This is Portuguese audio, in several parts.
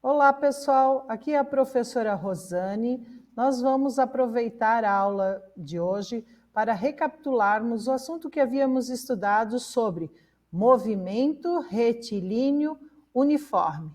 Olá, pessoal. Aqui é a professora Rosane. Nós vamos aproveitar a aula de hoje para recapitularmos o assunto que havíamos estudado sobre movimento retilíneo uniforme.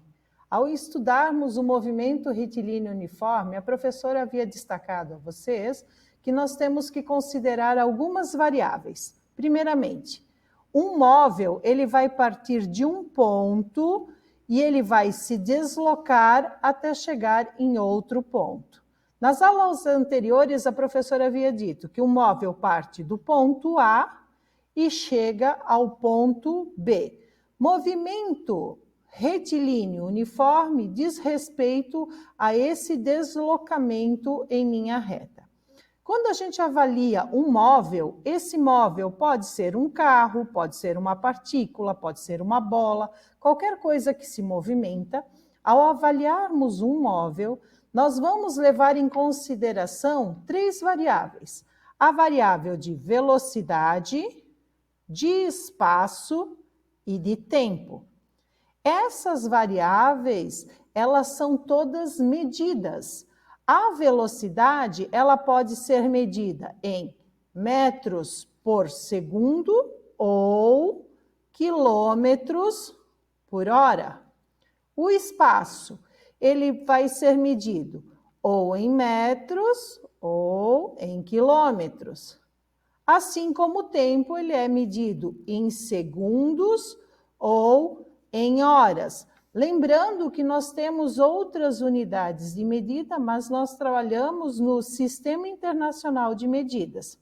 Ao estudarmos o movimento retilíneo uniforme, a professora havia destacado a vocês que nós temos que considerar algumas variáveis. Primeiramente, um móvel ele vai partir de um ponto e ele vai se deslocar até chegar em outro ponto. Nas aulas anteriores, a professora havia dito que o móvel parte do ponto A e chega ao ponto B. Movimento retilíneo uniforme diz respeito a esse deslocamento em linha reta. Quando a gente avalia um móvel, esse móvel pode ser um carro, pode ser uma partícula, pode ser uma bola, qualquer coisa que se movimenta. Ao avaliarmos um móvel, nós vamos levar em consideração três variáveis: a variável de velocidade, de espaço e de tempo. Essas variáveis, elas são todas medidas. A velocidade, ela pode ser medida em metros por segundo ou quilômetros por hora. O espaço, ele vai ser medido ou em metros ou em quilômetros. Assim como o tempo, ele é medido em segundos ou em horas. Lembrando que nós temos outras unidades de medida, mas nós trabalhamos no Sistema Internacional de Medidas.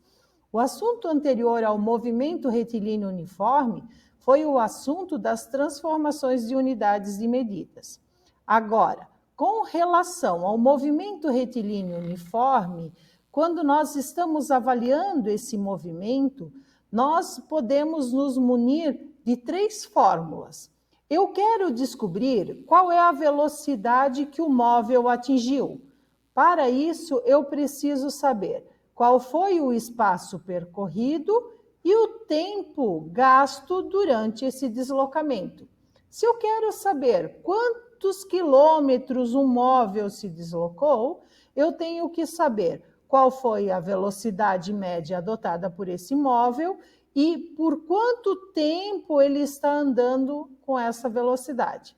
O assunto anterior ao movimento retilíneo uniforme foi o assunto das transformações de unidades de medidas. Agora, com relação ao movimento retilíneo uniforme, quando nós estamos avaliando esse movimento, nós podemos nos munir de três fórmulas. Eu quero descobrir qual é a velocidade que o móvel atingiu. Para isso, eu preciso saber qual foi o espaço percorrido e o tempo gasto durante esse deslocamento. Se eu quero saber quantos quilômetros um móvel se deslocou, eu tenho que saber qual foi a velocidade média adotada por esse móvel e por quanto tempo ele está andando com essa velocidade.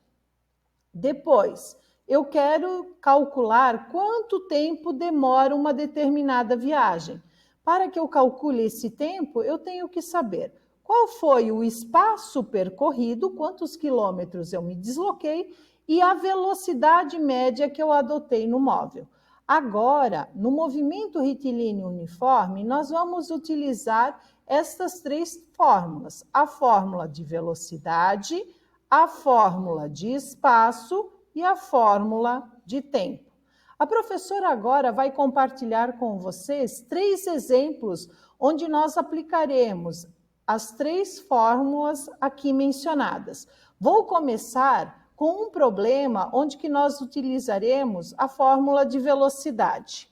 Depois, eu quero calcular quanto tempo demora uma determinada viagem. Para que eu calcule esse tempo, eu tenho que saber qual foi o espaço percorrido, quantos quilômetros eu me desloquei e a velocidade média que eu adotei no móvel. Agora, no movimento retilíneo uniforme, nós vamos utilizar estas três fórmulas: a fórmula de velocidade, a fórmula de espaço e a fórmula de tempo. A professora agora vai compartilhar com vocês três exemplos onde nós aplicaremos as três fórmulas aqui mencionadas. Vou começar com um problema onde que nós utilizaremos a fórmula de velocidade.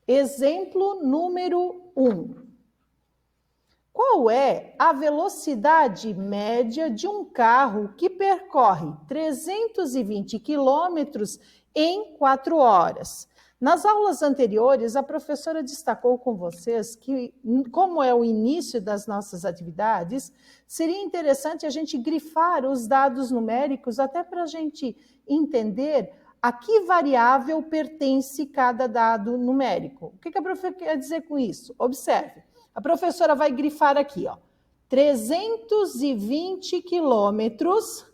Exemplo número 1. Qual é a velocidade média de um carro que percorre 320 quilômetros em 4 horas? Nas aulas anteriores, a professora destacou com vocês que, como é o início das nossas atividades, seria interessante a gente grifar os dados numéricos até para a gente entender a que variável pertence cada dado numérico. O que a professora quer dizer com isso? Observe. A professora vai grifar aqui, ó, 320 quilômetros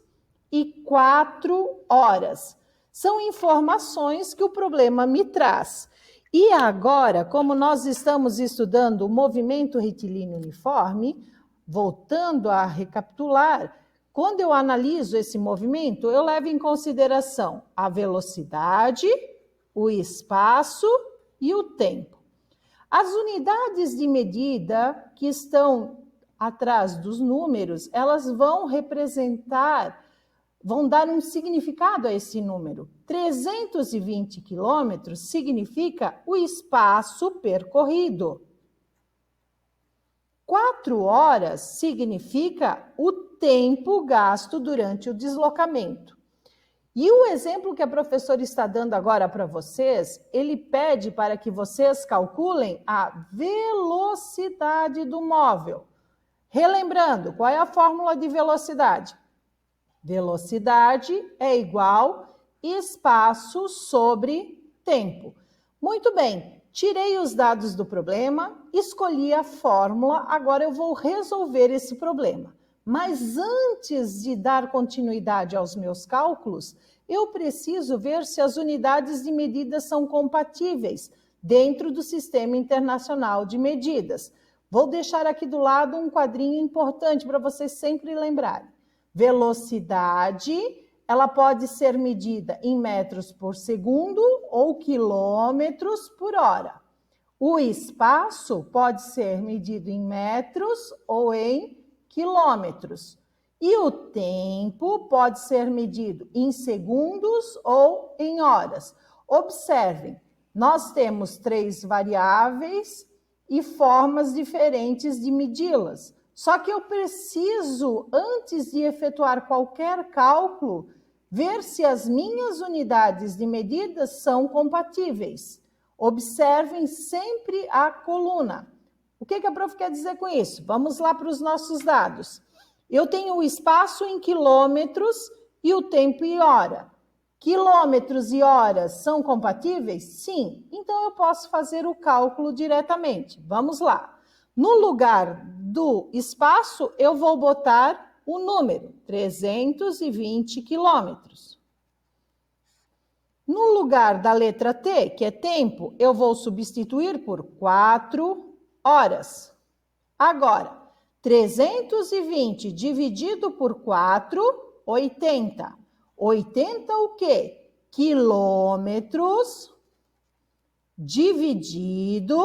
e 4 horas. São informações que o problema me traz. E agora, como nós estamos estudando o movimento retilíneo uniforme, voltando a recapitular, quando eu analiso esse movimento, eu levo em consideração a velocidade, o espaço e o tempo. As unidades de medida que estão atrás dos números, elas vão dar um significado a esse número. 320 quilômetros significa o espaço percorrido. 4 horas significa o tempo gasto durante o deslocamento. E o exemplo que a professora está dando agora para vocês, ele pede para que vocês calculem a velocidade do móvel. Relembrando, qual é a fórmula de velocidade? Velocidade é igual espaço sobre tempo. Muito bem, tirei os dados do problema, escolhi a fórmula, agora eu vou resolver esse problema. Mas antes de dar continuidade aos meus cálculos, eu preciso ver se as unidades de medida são compatíveis dentro do Sistema Internacional de Medidas. Vou deixar aqui do lado um quadrinho importante para vocês sempre lembrarem. Velocidade, ela pode ser medida em metros por segundo ou quilômetros por hora. O espaço pode ser medido em metros ou em quilômetros. E o tempo pode ser medido em segundos ou em horas. Observem, nós temos 3 variáveis e formas diferentes de medi-las. Só que eu preciso, antes de efetuar qualquer cálculo, ver se as minhas unidades de medida são compatíveis. Observem sempre a coluna. O que a prof quer dizer com isso? Vamos lá para os nossos dados. Eu tenho o espaço em quilômetros e o tempo em hora. Quilômetros e horas são compatíveis? Sim. Então, eu posso fazer o cálculo diretamente. Vamos lá. No lugar do espaço, eu vou botar o número, 320 quilômetros. No lugar da letra T, que é tempo, eu vou substituir por 4 horas. Agora, 320 dividido por 4, 80. 80 o quê? Quilômetros dividido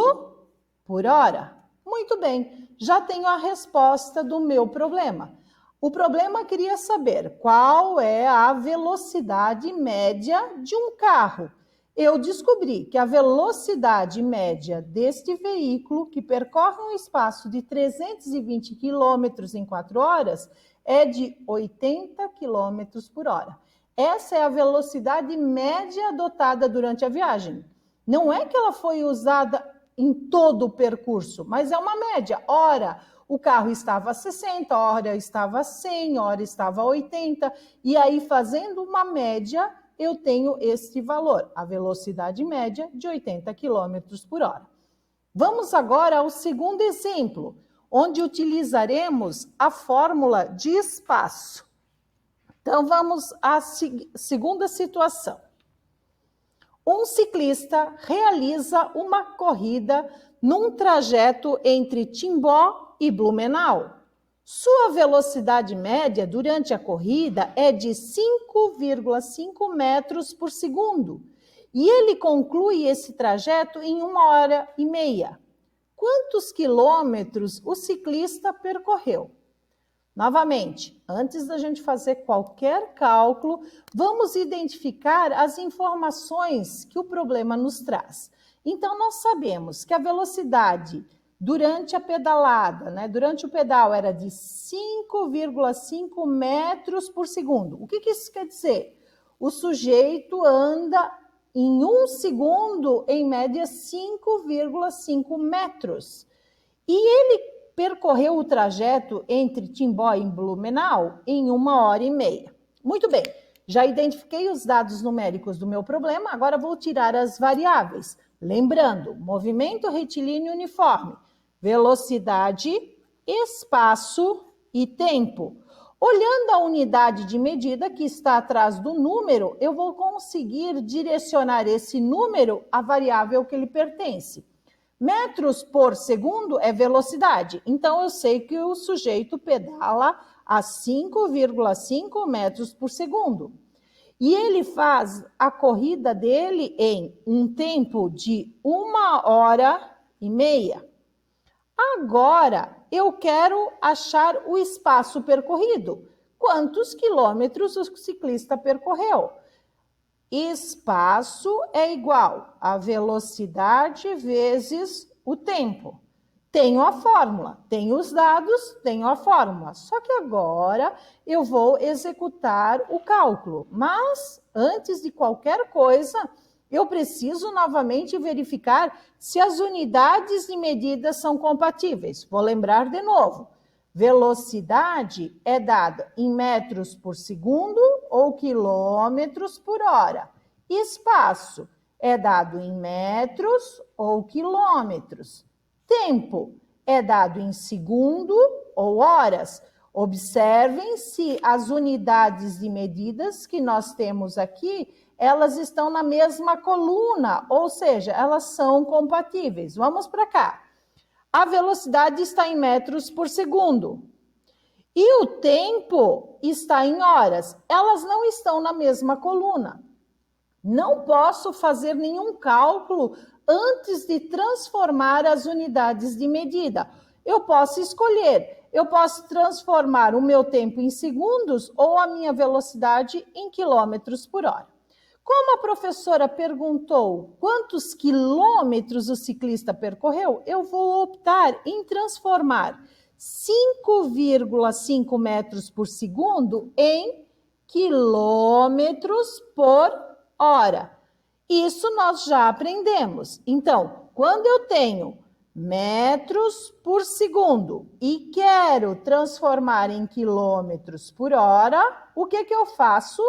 por hora. Muito bem, já tenho a resposta do meu problema. O problema queria saber qual é a velocidade média de um carro. Eu descobri que a velocidade média deste veículo, que percorre um espaço de 320 quilômetros em 4 horas, é de 80 quilômetros por hora. Essa é a velocidade média adotada durante a viagem. Não é que ela foi usada em todo o percurso, mas é uma média. Ora, o carro estava a 60, ora estava a 100, ora estava a 80, e aí fazendo uma média, eu tenho este valor, a velocidade média de 80 km por hora. Vamos agora ao segundo exemplo, onde utilizaremos a fórmula de espaço. Então, vamos à segunda situação. Um ciclista realiza uma corrida num trajeto entre Timbó e Blumenau. Sua velocidade média durante a corrida é de 5,5 metros por segundo. E ele conclui esse trajeto em 1h30. Quantos quilômetros o ciclista percorreu? Novamente, antes da gente fazer qualquer cálculo, vamos identificar as informações que o problema nos traz. Então, nós sabemos que a velocidade durante a pedalada, durante o pedal, era de 5,5 metros por segundo. O que isso quer dizer? O sujeito anda em 1 segundo, em média, 5,5 metros. E ele percorreu o trajeto entre Timbó e Blumenau em 1h30. Muito bem, já identifiquei os dados numéricos do meu problema, agora vou tirar as variáveis. Lembrando, movimento retilíneo uniforme, velocidade, espaço e tempo. Olhando a unidade de medida que está atrás do número, eu vou conseguir direcionar esse número à variável que lhe pertence. Metros por segundo é velocidade, então eu sei que o sujeito pedala a 5,5 metros por segundo. E ele faz a corrida dele em um tempo de 1h30. Agora, eu quero achar o espaço percorrido. Quantos quilômetros o ciclista percorreu? Espaço é igual a velocidade vezes o tempo. Tenho a fórmula, tenho os dados, tenho a fórmula. Só que agora eu vou executar o cálculo. Mas, antes de qualquer coisa, eu preciso novamente verificar se as unidades de medida são compatíveis. Vou lembrar de novo. Velocidade é dada em metros por segundo ou quilômetros por hora. Espaço é dado em metros ou quilômetros. Tempo é dado em segundo ou horas. Observem se as unidades de medidas que nós temos aqui, elas estão na mesma coluna, ou seja, elas são compatíveis. Vamos para cá. A velocidade está em metros por segundo. E o tempo está em horas. Elas não estão na mesma coluna. Não posso fazer nenhum cálculo antes de transformar as unidades de medida. Eu posso escolher, eu posso transformar o meu tempo em segundos ou a minha velocidade em quilômetros por hora. Como a professora perguntou quantos quilômetros o ciclista percorreu, eu vou optar em transformar 5,5 metros por segundo em quilômetros por hora. Isso nós já aprendemos. Então, quando eu tenho metros por segundo e quero transformar em quilômetros por hora, o que eu faço?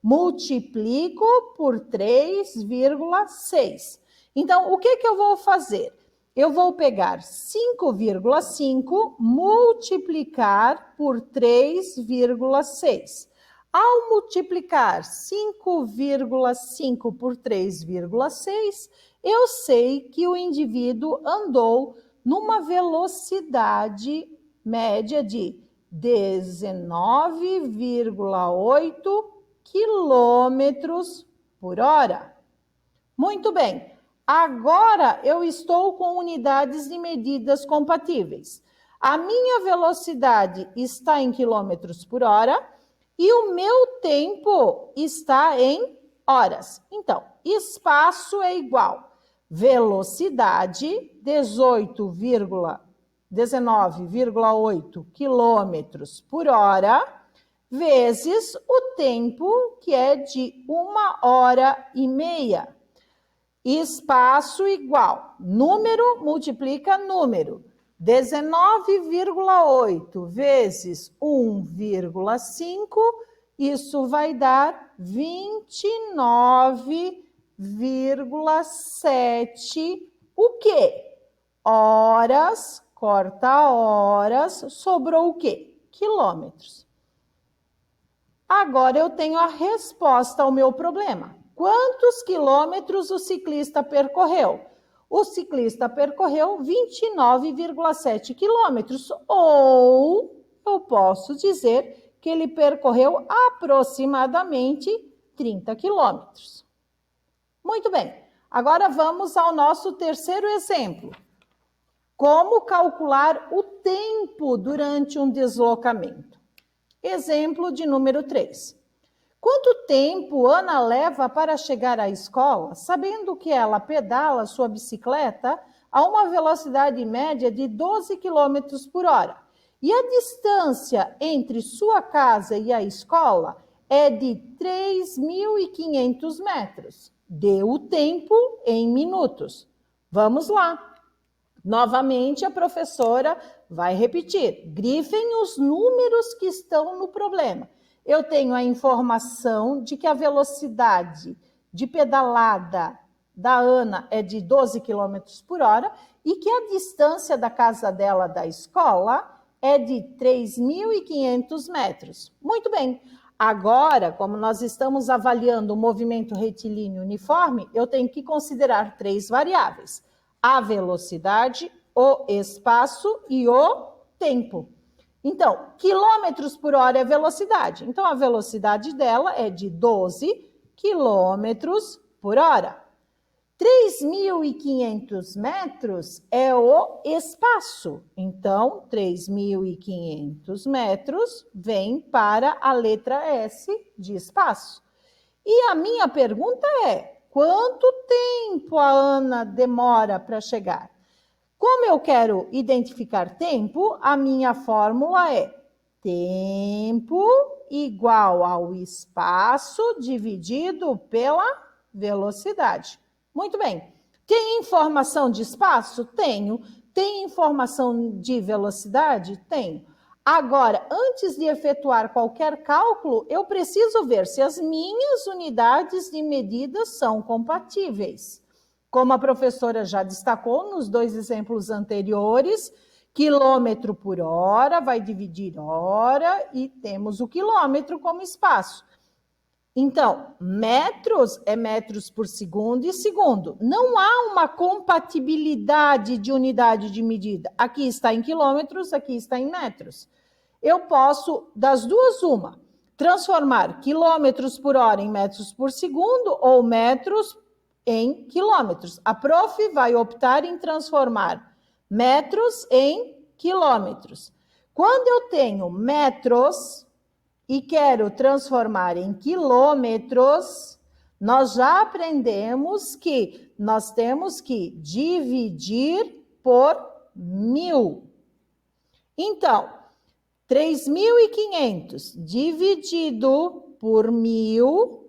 Multiplico por 3,6. Então, o que eu vou fazer? Eu vou pegar 5,5 multiplicar por 3,6. Ao multiplicar 5,5 por 3,6, eu sei que o indivíduo andou numa velocidade média de 19,8 quilômetros por hora. Muito bem, agora eu estou com unidades de medidas compatíveis. A minha velocidade está em quilômetros por hora e o meu tempo está em horas. Então, espaço é igual velocidade, 19,8 quilômetros por hora, vezes o tempo, que é de 1h30. Espaço igual, número multiplica número. 19,8 vezes 1,5, isso vai dar 29,7. O quê? Horas, corta horas, sobrou o quê? Quilômetros. Agora eu tenho a resposta ao meu problema. Quantos quilômetros o ciclista percorreu? O ciclista percorreu 29,7 quilômetros, ou eu posso dizer que ele percorreu aproximadamente 30 quilômetros. Muito bem, agora vamos ao nosso terceiro exemplo. Como calcular o tempo durante um deslocamento? Exemplo de número 3. Quanto tempo Ana leva para chegar à escola, sabendo que ela pedala sua bicicleta a uma velocidade média de 12 km por hora? E a distância entre sua casa e a escola é de 3.500 metros. Dê o tempo em minutos. Vamos lá. Novamente, a professora vai repetir. Grifem os números que estão no problema. Eu tenho a informação de que a velocidade de pedalada da Ana é de 12 km por hora e que a distância da casa dela da escola é de 3.500 metros. Muito bem. Agora, como nós estamos avaliando o movimento retilíneo uniforme, eu tenho que considerar 3 variáveis: a velocidade, o espaço e o tempo. Então, quilômetros por hora é velocidade. Então, a velocidade dela é de 12 quilômetros por hora. 3.500 metros é o espaço. Então, 3.500 metros vem para a letra S de espaço. E a minha pergunta é: quanto tempo a Ana demora para chegar? Como eu quero identificar tempo, a minha fórmula é tempo igual ao espaço dividido pela velocidade. Muito bem. Tem informação de espaço? Tenho. Tem informação de velocidade? Tenho. Agora, antes de efetuar qualquer cálculo, eu preciso ver se as minhas unidades de medida são compatíveis. Como a professora já destacou nos 2 exemplos anteriores, quilômetro por hora vai dividir hora e temos o quilômetro como espaço. Então, metros é metros por segundo e segundo. Não há uma compatibilidade de unidade de medida. Aqui está em quilômetros, aqui está em metros. Eu posso, das duas, uma, transformar quilômetros por hora em metros por segundo ou metros em quilômetros. A prof vai optar em transformar metros em quilômetros. Quando eu tenho metros e quero transformar em quilômetros, nós já aprendemos que nós temos que dividir por 1000. Então, 3.500 dividido por 1000,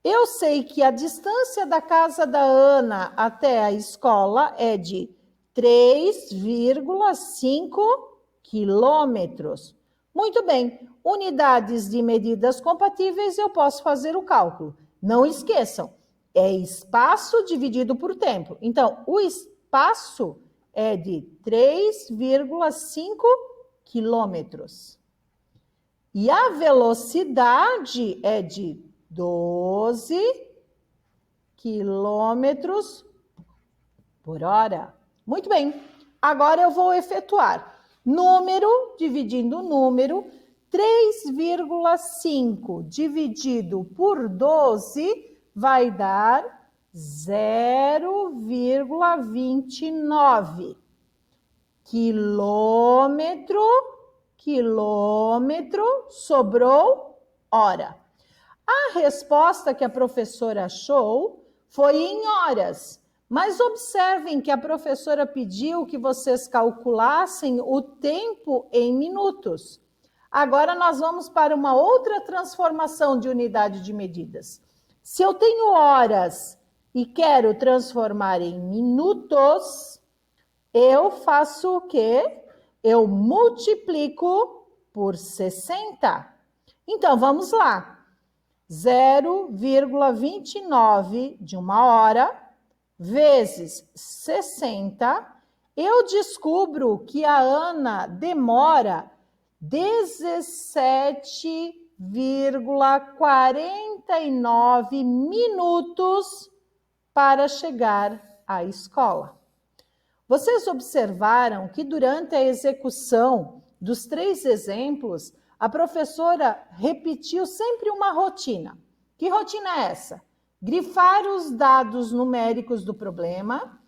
eu sei que a distância da casa da Ana até a escola é de 3,5 quilômetros. Muito bem, unidades de medidas compatíveis, eu posso fazer o cálculo. Não esqueçam, é espaço dividido por tempo. Então, o espaço é de 3,5 quilômetros. E a velocidade é de 12 quilômetros por hora. Muito bem, agora eu vou efetuar número dividindo número, 3,5 dividido por 12 vai dar 0,29. Quilômetro, sobrou hora. A resposta que a professora achou foi em horas. Mas observem que a professora pediu que vocês calculassem o tempo em minutos. Agora nós vamos para uma outra transformação de unidade de medidas. Se eu tenho horas e quero transformar em minutos, eu faço o quê? Eu multiplico por 60. Então, vamos lá. 0,29 de uma hora vezes 60, eu descubro que a Ana demora 17,49 minutos para chegar à escola. Vocês observaram que durante a execução dos 3 exemplos, a professora repetiu sempre uma rotina. Que rotina é essa? Grifar os dados numéricos do problema,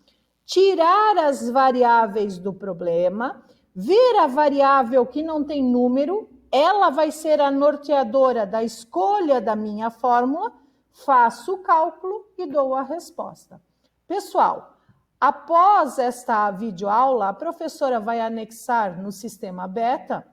tirar as variáveis do problema, ver a variável que não tem número, ela vai ser a norteadora da escolha da minha fórmula, faço o cálculo e dou a resposta. Pessoal, após esta videoaula, a professora vai anexar no sistema beta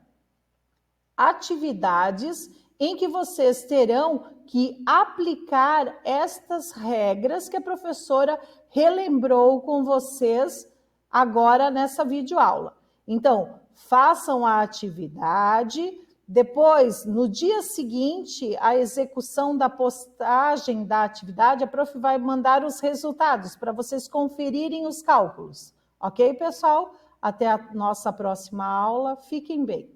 atividades em que vocês terão que aplicar estas regras que a professora relembrou com vocês agora nessa videoaula. Então, façam a atividade, depois, no dia seguinte, a execução da postagem da atividade, a prof vai mandar os resultados para vocês conferirem os cálculos. Ok, pessoal? Até a nossa próxima aula. Fiquem bem.